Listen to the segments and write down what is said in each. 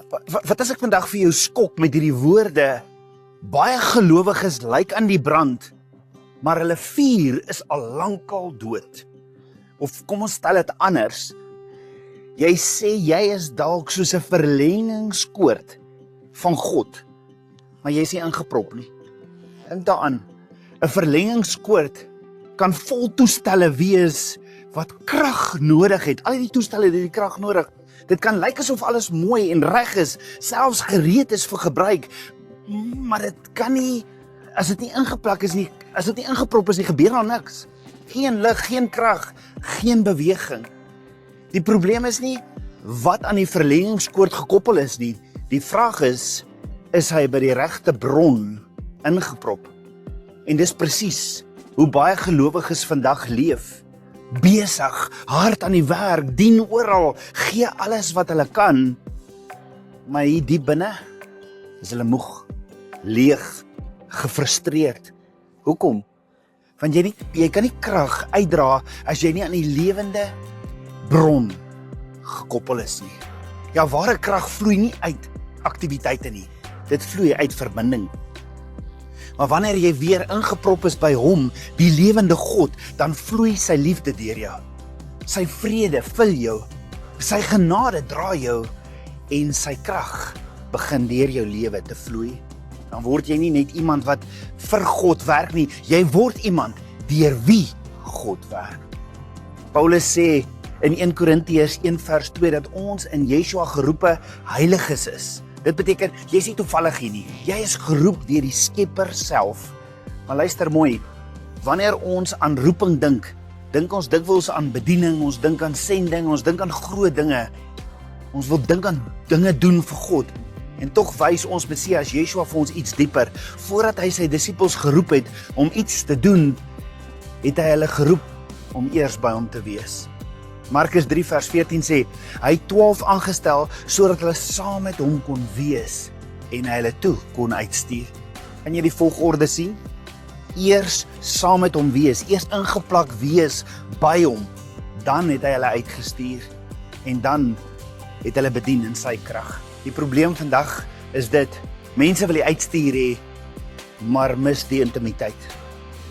Wat as ek vandag vir jou skok met hierdie woorde? Baie gelowiges lyk aan die brand, maar hulle vuur is al lankal dood. Of kom ons stel dit anders. Jy sê jy is dalk soos 'n verlengingskoord van God, maar jy is nie ingeprop nie. Dink daaraan, 'n verlengingskoord kan vol toestelle wees wat krag nodig het. Al die toestelle het die krag nodig. Dit kan lyk asof alles mooi en reg is, selfs gereed is vir gebruik, maar dit kan nie, as dit nie ingeplak is nie, as dit nie ingeprop is nie, gebeur daar niks. Geen lig, geen krag, geen beweging. Die probleem is nie wat aan die verlengingskoord gekoppel is nie. Die vraag is hy by die regte bron ingeprop? En dis presies hoe baie gelowiges vandag leef. Besig, hard aan die werk, dien oral, gee alles wat hulle kan, maar hier diep binne is hulle moeg, leeg, gefrustreerd. Hoekom? Want jy kan nie krag uitdra as jy nie aan die lewende bron gekoppel is nie. Ja, ware krag vloei nie uit aktiwiteite nie. Dit vloei uit verbinding. Maar wanneer jy weer ingeprop is by hom, die lewende God, dan vloei sy liefde deur jou. Sy vrede vul jou, sy genade dra jou en sy krag begin deur jou lewe te vloei. Dan word jy nie net iemand wat vir God werk nie, jy word iemand deur wie God werk. Paulus sê in 1 Korintiërs 1 vers 2 dat ons in Yeshua geroepe heiliges is. Dit beteken, jy is nie toevallig hier nie. Jy is geroep deur die Skepper self. Maar luister mooi, wanneer ons aan roeping dink ons dikwels aan bediening, ons dink aan sending, ons dink aan groot dinge. Ons wil dink aan dinge doen vir God. En tog wys ons Messias Yeshua vir ons iets dieper. Voordat hy sy disippels geroep het om iets te doen, het hy hulle geroep om eers by hom te wees. Markus 3 vers 14 sê, hy het 12 aangestel, sodat hulle saam met hom kon wees, en hy hulle toe kon uitstuur. Kan jy die volgorde sien? Eers saam met hom wees, eers ingeplak wees by hom, dan het hy hulle uitgestuur, en dan het hulle bedien in sy krag. Die probleem vandag is dit, mense wil die uitstuur hê, maar mis die intimiteit.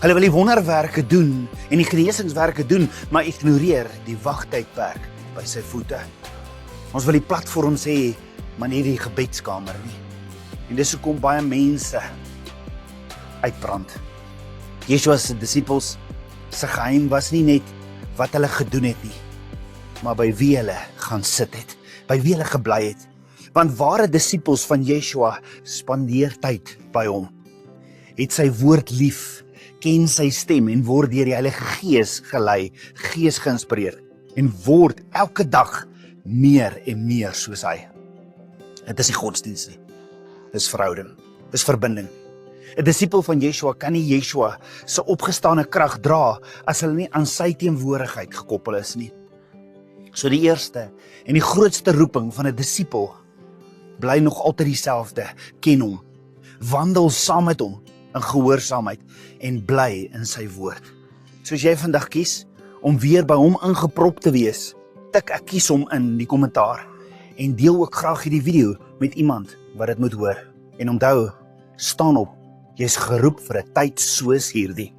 Hulle wil die wonderwerke doen en die genesingswerke doen, maar ignoreer die wagtydperk by sy voete. Ons wil die platforms hê, maar nie die gebedskamer nie. En dis hoekom baie mense uitbrand. Yeshua se disippels se geheim was nie net wat hulle gedoen het nie, maar by wie hulle gaan sit het, by wie hulle gebly het. Want ware disippels van Yeshua spandeer tyd by hom, het sy woord lief, ken sy stem en word deur die Heilige Gees gelei, Gees geïnspireer en word elke dag meer en meer soos hy. Dit is nie godsdienst nie, dit is verhouding, dit is verbinding. 'n Disipel van Yeshua kan nie Yeshua se opgestane krag dra as hulle nie aan sy teenwoordigheid gekoppel is nie. So die eerste en die grootste roeping van 'n disipel bly nog altyd dieselfde, ken hom, wandel saam met hom in gehoorsaamheid en bly in sy woord. Soos jy vandag kies om weer by hom ingeprop te wees, tik ek kies hom in die kommentaar en deel ook graag hierdie video met iemand wat dit moet hoor. En onthou, staan op, jy is geroep vir 'n tyd soos hierdie.